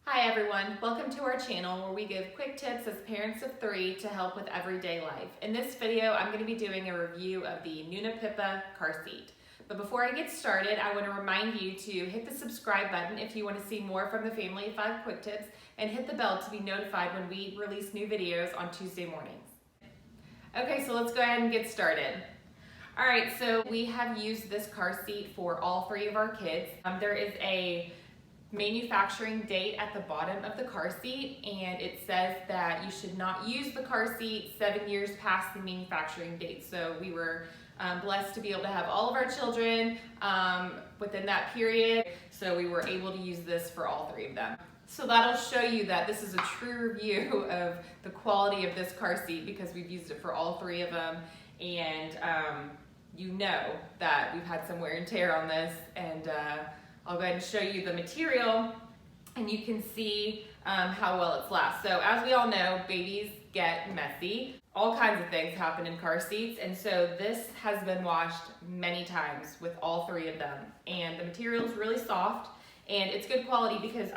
Hi everyone, welcome to our channel where we give quick tips as parents of 3 to help with everyday life. In this video, I'm going to be doing a review of the Nuna Pipa Car Seat. But before I get started, I want to remind you to hit the subscribe button if you want to see more from the family of 5 quick tips, and hit the bell to be notified when we release new videos on Tuesday mornings. Okay, so let's go ahead and get started. All right, so we have used this car seat for all 3 of our kids. There is a manufacturing date at the bottom of the car seat, and it says that you should not use the car seat 7 years past the manufacturing date. So we were blessed to be able to have all of our children within that period, so we were able to use this for all 3 of them. So that'll show you that this is a true review of the quality of this car seat because we've used it for all 3 of them, and you know that we've had some wear and tear on this, and I'll go ahead and show you the material, and you can see how well it's lasts. So as we all know, babies get messy. All kinds of things happen in car seats, and so this has been washed many times with all 3 of them. And the material is really soft, and it's good quality because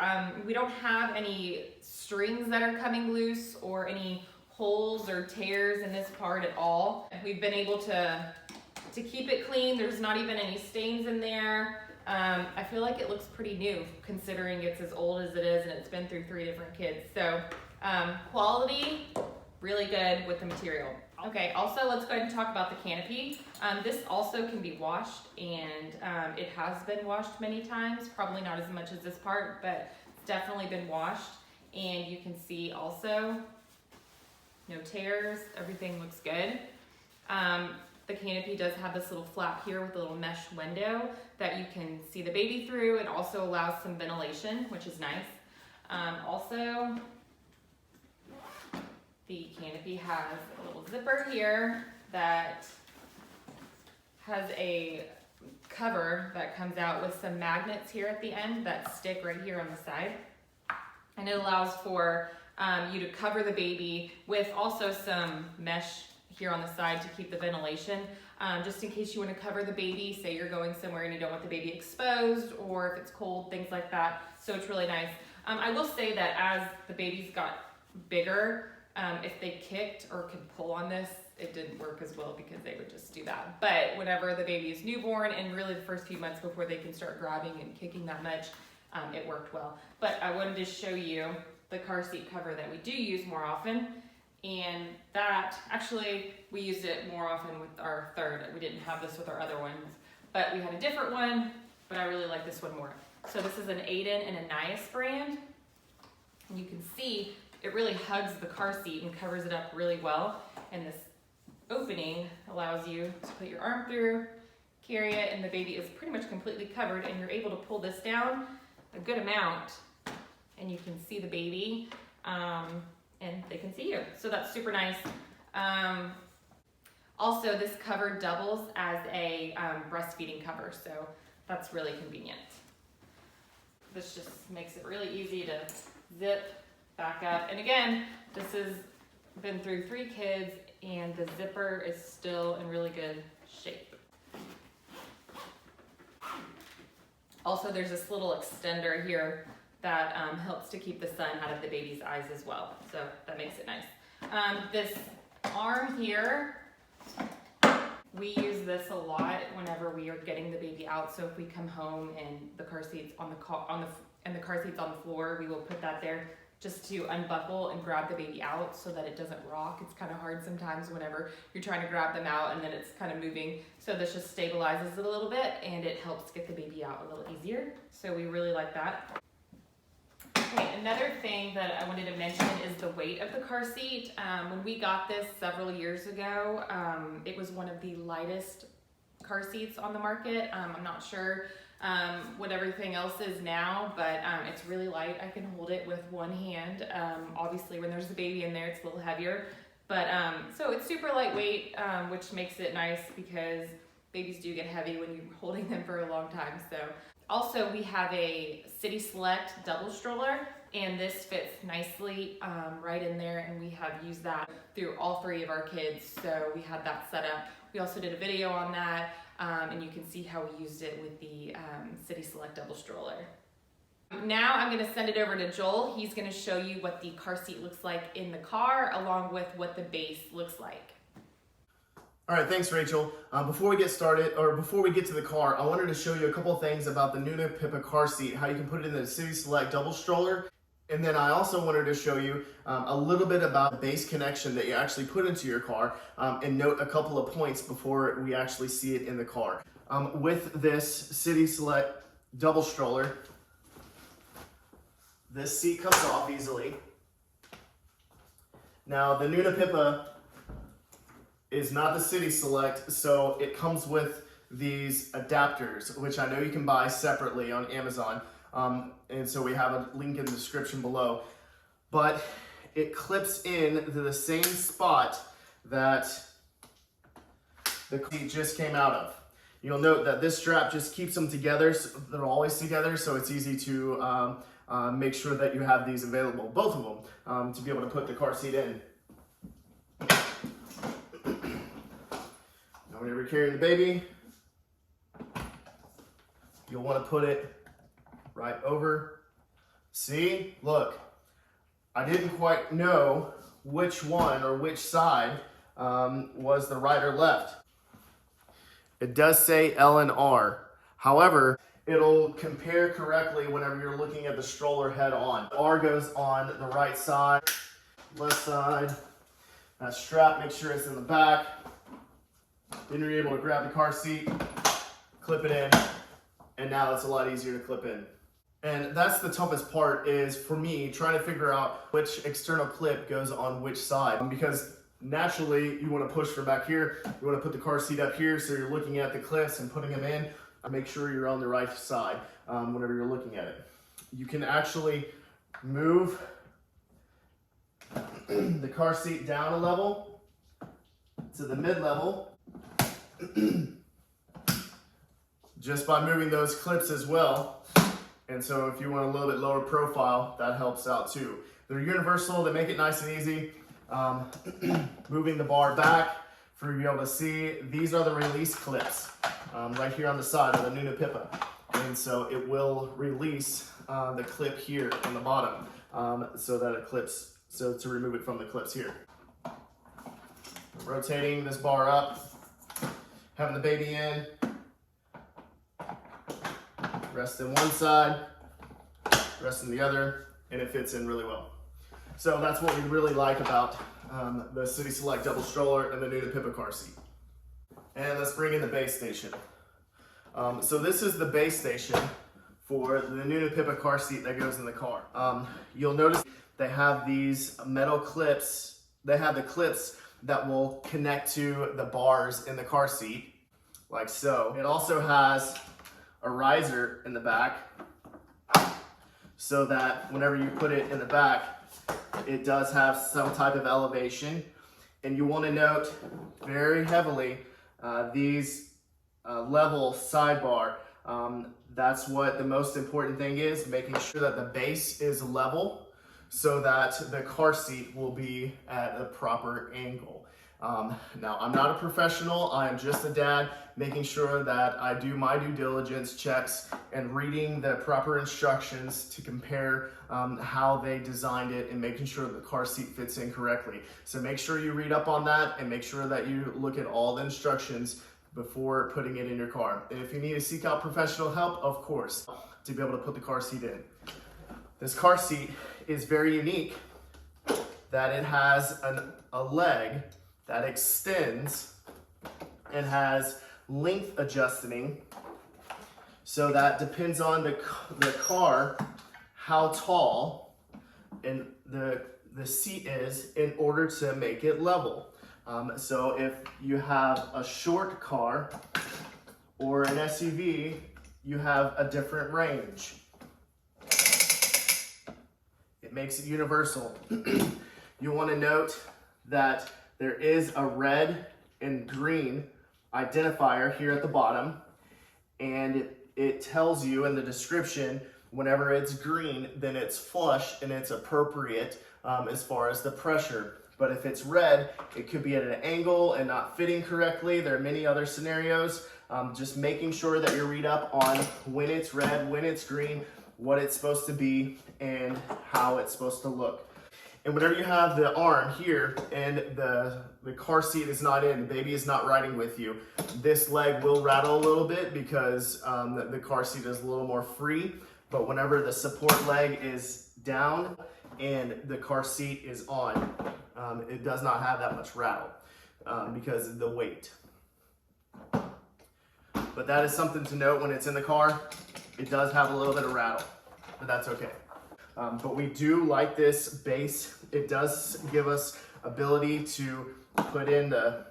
we don't have any strings that are coming loose or any holes or tears in this part at all. We've been able to keep it clean. There's not even any stains in there. I feel like it looks pretty new considering it's as old as it is and it's been through 3 different kids. So quality, really good with the material. Okay, also let's go ahead and talk about the canopy. This also can be washed, and it has been washed many times, probably not as much as this part, but it's definitely been washed. And you can see also no tears, everything looks good. The canopy does have this little flap here with a little mesh window that you can see the baby through. It also allows some ventilation, which is nice. Also, the canopy has a little zipper here that has a cover that comes out with some magnets here at the end that stick right here on the side. And it allows for you to cover the baby with also some mesh here on the side to keep the ventilation, just in case you want to cover the baby, say you're going somewhere and you don't want the baby exposed, or if it's cold, things like that. So it's really nice. I will say that as the babies got bigger, if they kicked or could pull on this, it didn't work as well because they would just do that. But whenever the baby is newborn and really the first few months before they can start grabbing and kicking that much, it worked well. But I wanted to show you the car seat cover that we do use more often. And that, actually, we used it more often with our 3rd. We didn't have this with our other ones, but we had a different one, but I really like this one more. So this is an Aiden and a Nias brand. And you can see it really hugs the car seat and covers it up really well. And this opening allows you to put your arm through, carry it, and the baby is pretty much completely covered, and you're able to pull this down a good amount, and you can see the baby. And they can see you. So that's super nice. Also, this cover doubles as a breastfeeding cover, so that's really convenient. This just makes it really easy to zip back up. And again, this has been through 3 kids, and the zipper is still in really good shape. Also, there's this little extender here that helps to keep the sun out of the baby's eyes as well. So that makes it nice. This arm here, we use this a lot whenever we are getting the baby out. So if we come home and the car seat's on the car seat's on the floor, we will put that there just to unbuckle and grab the baby out so that it doesn't rock. It's kind of hard sometimes whenever you're trying to grab them out and then it's kind of moving. So this just stabilizes it a little bit, and it helps get the baby out a little easier. So we really like that. Okay, another thing that I wanted to mention is the weight of the car seat. When we got this several years ago, it was one of the lightest car seats on the market. I'm not sure what everything else is now, but it's really light. I can hold it with one hand. Obviously, when there's a baby in there, it's a little heavier. But so it's super lightweight, which makes it nice because babies do get heavy when you're holding them for a long time. So. Also, we have a City Select double stroller, and this fits nicely right in there, and we have used that through all 3 of our kids, so we had that set up. We also did a video on that, and you can see how we used it with the City Select double stroller. Now I'm going to send it over to Joel. He's going to show you what the car seat looks like in the car, along with what the base looks like. All right, thanks, Rachel. Before we get started, or before we get to the car, I wanted to show you a couple of things about the Nuna Pipa Car Seat, how you can put it in the City Select double stroller. And then I also wanted to show you a little bit about the base connection that you actually put into your car, and note a couple of points before we actually see it in the car. With this City Select double stroller, this seat comes off easily. Now, the Nuna Pipa is not the City Select, so it comes with these adapters, which I know you can buy separately on Amazon. And so we have a link in the description below. But it clips in to the same spot that the seat just came out of. You'll note that this strap just keeps them together. So they're always together, so it's easy to make sure that you have these available, both of them, to be able to put the car seat in. Now, whenever you're carrying the baby, you'll want to put it right over. See, look, I didn't quite know which one or which side was the right or left. It does say L and R. However, it'll compare correctly whenever you're looking at the stroller head on. R goes on the right side, left side. That strap, make sure it's in the back. Then you're able to grab the car seat, clip it in, and now it's a lot easier to clip in. And that's the toughest part, is for me trying to figure out which external clip goes on which side, because naturally you want to push from back here, you want to put the car seat up here, so you're looking at the clips and putting them in. Make sure you're on the right side whenever you're looking at it. You can actually move the car seat down a level to the mid-level just by moving those clips as well. And so if you want a little bit lower profile, that helps out too. They're universal, they make it nice and easy. Moving the bar back for you to be able to see, these are the release clips right here on the side of the Nuna Pipa. And so it will release the clip here on the bottom so that it clips, so to remove it from the clips here. Rotating this bar up, having the baby in, rest in one side, rest in the other, and it fits in really well. So that's what we really like about the City Select double stroller and the Nuna Pipa car seat. And let's bring in the base station. So this is the base station for the Nuna Pipa car seat that goes in the car. You'll notice they have these metal clips. They have the clips that will connect to the bars in the car seat, like so. It also has a riser in the back, so that whenever you put it in the back, it does have some type of elevation. And you want to note very heavily these level sidebar. That's what the most important thing is, making sure that the base is level so that the car seat will be at a proper angle. Now, I'm not a professional, I am just a dad, making sure that I do my due diligence checks and reading the proper instructions to compare how they designed it and making sure the car seat fits in correctly. So make sure you read up on that and make sure that you look at all the instructions before putting it in your car. And if you need to seek out professional help, of course, to be able to put the car seat in. This car seat is very unique that it has a leg that extends and has length adjusting, so that depends on the car how tall and the seat is in order to make it level. So if you have a short car or an SUV, you have a different range. It makes it universal. You want to note that there is a red and green identifier here at the bottom, and it tells you in the description whenever it's green, then it's flush and it's appropriate as far as the pressure. But if it's red, it could be at an angle and not fitting correctly. There are many other scenarios. Just making sure that you read up on when it's red, when it's green, what it's supposed to be, and how it's supposed to look. And whenever you have the arm here and the car seat is not in, the baby is not riding with you, this leg will rattle a little bit because the car seat is a little more free. But whenever the support leg is down and the car seat is on, it does not have that much rattle because of the weight. But that is something to note when it's in the car. It does have a little bit of rattle, but that's okay. But we do like this base. It does give us ability to put in the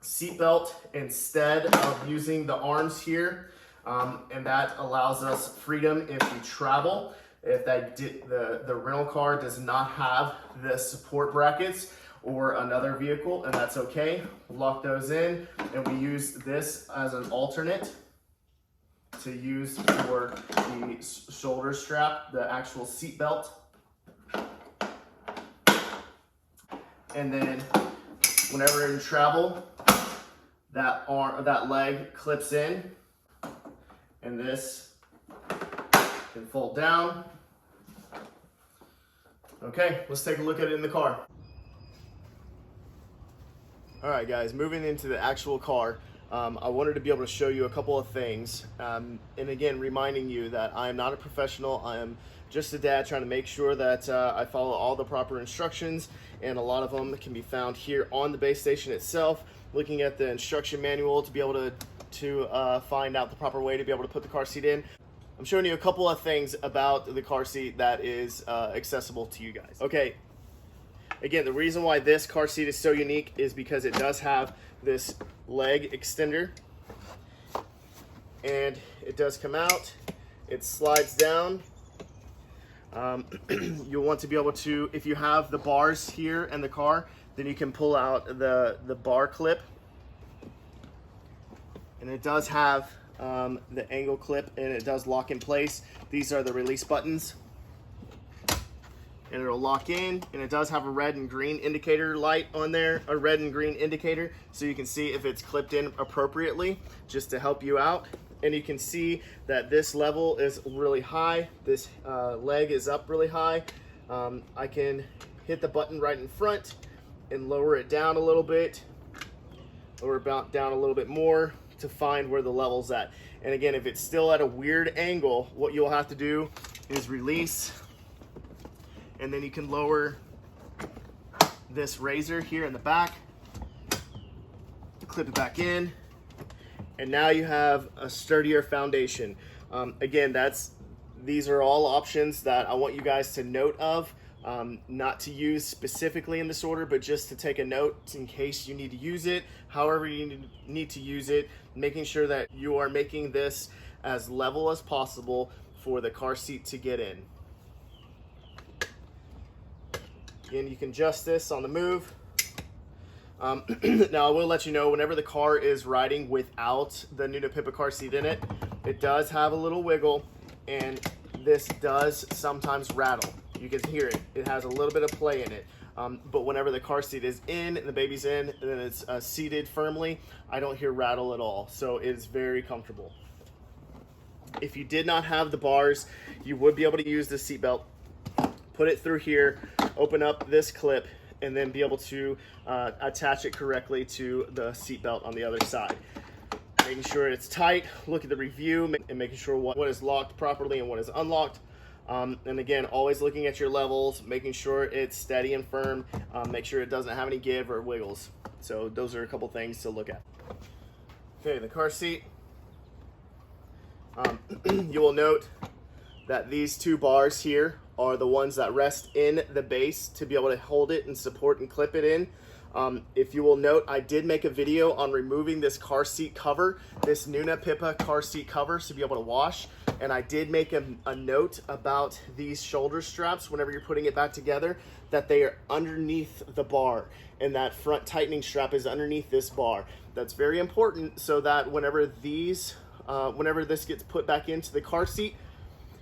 seat belt instead of using the arms here. And that allows us freedom if we travel. If the rental car does not have the support brackets or another vehicle, and that's okay. Lock those in, and we use this as an alternate to use for the shoulder strap, the actual seat belt. And then whenever in travel, that leg clips in, and this can fold down. Okay, let's take a look at it in the car. All right, guys, moving into the actual car. I wanted to be able to show you a couple of things. And again, reminding you that I am not a professional. I am just a dad trying to make sure that I follow all the proper instructions, and a lot of them can be found here on the base station itself. Looking at the instruction manual to be able to find out the proper way to be able to put the car seat in. I'm showing you a couple of things about the car seat that is accessible to you guys. Okay, again, the reason why this car seat is so unique is because it does have this leg extender, and it does come out. It slides down. You'll want to be able to, if you have the bars here in the car, then you can pull out the bar clip, and it does have the angle clip, and it does lock in place. These are the release buttons, and it'll lock in, and it does have a red and green indicator light on there, a red and green indicator, so you can see if it's clipped in appropriately, just to help you out. And you can see that this level is really high. This leg is up really high. I can hit the button right in front and lower it down a little bit, lower it down a little bit more to find where the level's at. And again, if it's still at a weird angle, what you'll have to do is release, and then you can lower this razor here in the back, clip it back in, and now you have a sturdier foundation. Again, these are all options that I want you guys to note of, not to use specifically in this order, but just to take a note in case you need to use it, however you need to use it, making sure that you are making this as level as possible for the car seat to get in. Again, you can adjust this on the move. Now I will let you know, whenever the car is riding without the Nuna Pipa car seat in it, it does have a little wiggle, and this does sometimes rattle. You can hear it. It has a little bit of play in it. But whenever the car seat is in and the baby's in and then it's seated firmly, I don't hear rattle at all. So it's very comfortable. If you did not have the bars, you would be able to use the seat belt. Put it through here, open up this clip, and then be able to attach it correctly to the seat belt on the other side. Making sure it's tight, look at the review, and making sure what is locked properly and what is unlocked. And again, always looking at your levels, making sure it's steady and firm, make sure it doesn't have any give or wiggles. So those are a couple things to look at. Okay, the car seat. You will note that these two bars here are the ones that rest in the base to be able to hold it and support and clip it in. If you will note, I did make a video on removing this car seat cover, this Nuna Pipa car seat cover, to be able to wash. And I did make a note about these shoulder straps whenever you're putting it back together, that they are underneath the bar, and that front tightening strap is underneath this bar. That's very important, so that whenever this gets put back into the car seat,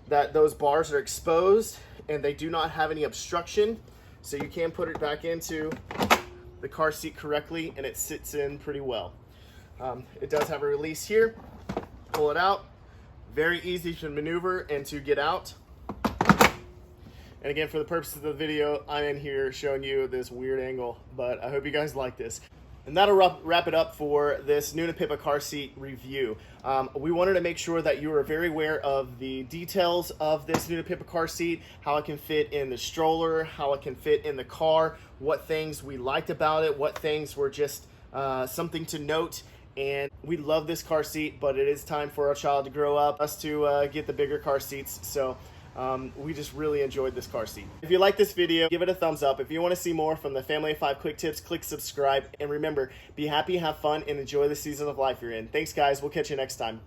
that those bars are exposed and they do not have any obstruction, so you can put it back into the car seat correctly and it sits in pretty well. It does have a release here. Pull it out, Very easy to maneuver and to get out. And again, for the purposes of the video, I'm in here showing you this weird angle, but I hope you guys like this. And that'll wrap it up for this Nuna Pipa car seat review. We wanted to make sure that you were very aware of the details of this Nuna Pipa car seat, how it can fit in the stroller, how it can fit in the car, what things we liked about it, what things were just something to note. And we love this car seat, but it is time for our child to grow up, us to get the bigger car seats. So we just really enjoyed this car seat. If you like this video, give it a thumbs up. If you want to see more from the Family of 5 Quick Tips, click subscribe. And remember, be happy, have fun, and enjoy the season of life you're in. Thanks, guys. We'll catch you next time.